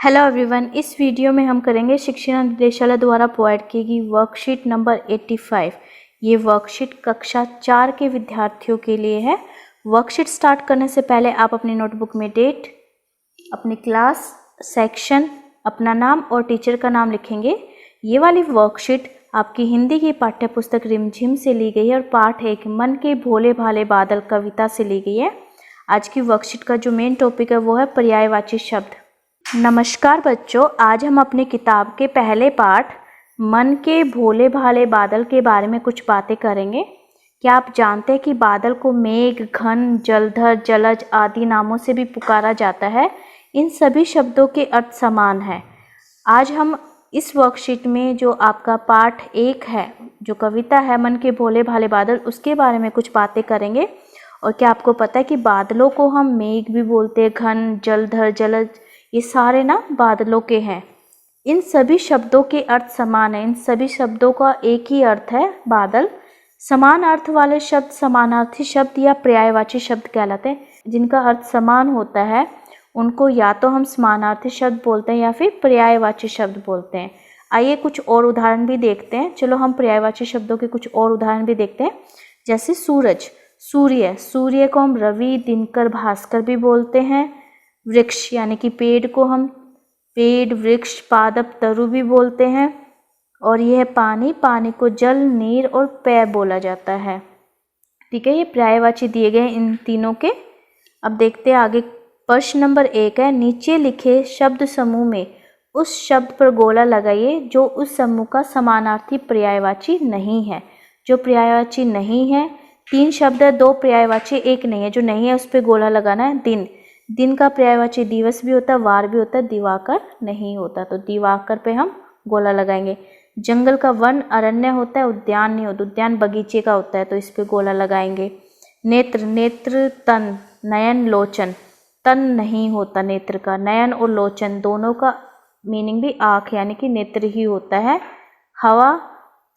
Hello everyone, इस video में हम करेंगे शिक्षा निदेशालय द्वारा प्रोवाइड की गई वर्कशीट नंबर 85। ये वर्कशीट कक्षा 4 के विद्यार्थियों के लिए है। वर्कशीट स्टार्ट करने से पहले आप अपनी नोटबुक में डेट, अपनी क्लास, सेक्शन, अपना नाम और टीचर का नाम लिखेंगे। ये वाली वर्कशीट आपकी हिंदी की पाठ्यपुस्तक रिमझिम से ली गई है और पाठ 1 मन के भोले भाले बादल कविता से ली गई है। आज की वर्कशीट का जो मेन टॉपिक है वो है पर्यायवाची शब्द। नमस्कार बच्चों, आज हम अपनी किताब के पहले पाठ मन के भोले भाले बादल के बारे में कुछ बातें करेंगे। क्या आप जानते हैं कि बादल को मेघ, घन, जलधर, जलज आदि नामों से भी पुकारा जाता है। इन सभी शब्दों के अर्थ समान हैं। आज हम इस वर्कशीट में जो आपका पाठ 1 है, जो कविता है मन के भोले भाले बादल, उसके बारे में कुछ बातें करेंगे। और क्या आपको पता है कि बादलों को हम मेघ भी बोलते हैं, घन, जलधर, जलज, ये सारे ना बादलों के हैं। इन सभी शब्दों के अर्थ समान हैं। इन सभी शब्दों का एक ही अर्थ है, बादल। समान अर्थ वाले शब्द समानार्थी शब्द या पर्यायवाची शब्द कहलाते हैं। जिनका अर्थ समान होता है उनको या तो हम समानार्थी शब्द बोलते हैं या फिर पर्यायवाची शब्द बोलते हैं। आइए कुछ और उदाहरण भी देखते हैं। चलो हम पर्यायवाची शब्दों के कुछ और उदाहरण भी देखते हैं। जैसे सूरज, सूर्य, सूर्य को हम रवि, दिनकर, भास्कर भी बोलते हैं। वृक्ष यानी कि पेड़ को हम पेड़, वृक्ष, पादप, तरु भी बोलते हैं। और यह पानी, पानी को जल, नीर और पेय बोला जाता है। ठीक है, ये पर्यायवाची दिए गए इन तीनों के। अब देखते हैं आगे। प्रश्न नंबर 1 है, नीचे लिखे शब्द समूह में उस शब्द पर गोला लगाइए जो उस समूह का समानार्थी पर्यायवाची नहीं है। जो पर्यायवाची नहीं है, 3 शब्द है, 2 पर्यायवाची, 1 नहीं है। जो नहीं है उस पर गोला लगाना है। दिन, दिन का पर्यायवाची दिवस भी होता है, वार भी होता है, दिवाकर नहीं होता, तो दिवाकर पे हम गोला लगाएंगे। जंगल का वन, अरण्य होता है, उद्यान नहीं होता, उद्यान बगीचे का होता है, तो इस पे गोला लगाएंगे। नेत्र, नेत्र, तन, नयन, लोचन, तन नहीं होता नेत्र का। नयन और लोचन दोनों का मीनिंग भी आँख यानी कि नेत्र ही होता है। हवा,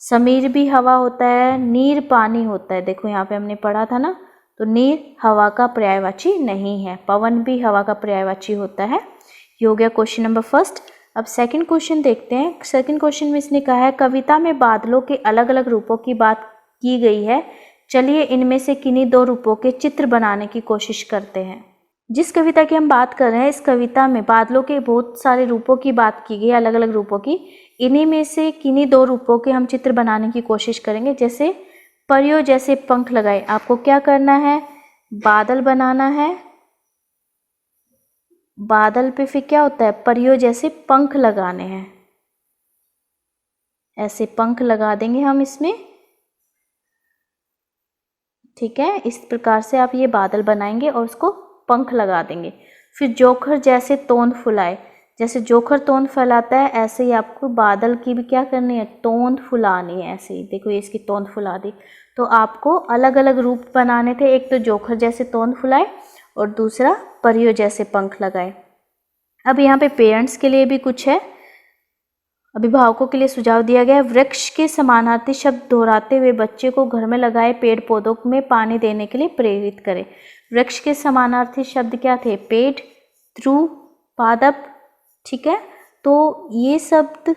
समीर भी हवा होता है। नीर पानी होता है, देखो यहाँ पे हमने पढ़ा था ना, तो नीर हवा का पर्यायवाची नहीं है। पवन भी हवा का पर्यायवाची होता है। ये हो गया क्वेश्चन नंबर 1। अब सेकंड क्वेश्चन देखते हैं। सेकंड क्वेश्चन में इसने कहा है, कविता में बादलों के अलग अलग रूपों की बात की गई है। चलिए इनमें से किन्हीं 2 रूपों के चित्र बनाने की कोशिश करते हैं। जिस कविता की हम बात कर रहे हैं, इस कविता में बादलों के बहुत सारे रूपों की बात की गई है, अलग अलग रूपों की। इन्हीं में से किन्हीं 2 रूपों के हम चित्र बनाने की कोशिश करेंगे। जैसे परियों जैसे पंख लगाए। आपको क्या करना है, बादल बनाना है। बादल पे फिर क्या होता है, परियों जैसे पंख लगाने हैं। ऐसे पंख लगा देंगे हम इसमें। ठीक है, इस प्रकार से आप ये बादल बनाएंगे और उसको पंख लगा देंगे। फिर जोखर जैसे तोंद फुलाए। जैसे जोखर तोंद फैलाता है, ऐसे ही आपको बादल की भी क्या करनी है, तोंद फुलानी है। ऐसे ही देखो, ये इसकी तोंद फुला दी। तो आपको अलग अलग रूप बनाने थे। एक तो जोखर जैसे तोंद फुलाए और दूसरा परियों जैसे पंख लगाए। अब यहाँ पे पेरेंट्स के लिए भी कुछ है। अभिभावकों के लिए सुझाव दिया गया है, वृक्ष के समानार्थी शब्द दोहराते हुए बच्चे को घर में लगाए पेड़ पौधों में पानी देने के लिए प्रेरित करें। वृक्ष के समानार्थी शब्द क्या थे, पेड़, ध्रुव, पादप। ठीक है, तो ये शब्द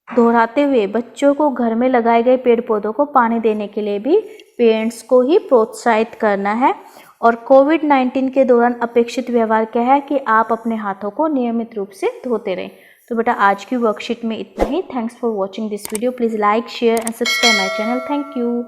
दोहराते हुए बच्चों को घर में लगाए गए पेड़ पौधों को पानी देने के लिए भी पेरेंट्स को ही प्रोत्साहित करना है। और कोविड-19 के दौरान अपेक्षित व्यवहार क्या है कि आप अपने हाथों को नियमित रूप से धोते रहें। तो बेटा आज की वर्कशीट में इतना ही। Thanks for watching this video. Please like, share and subscribe my channel. Thank you.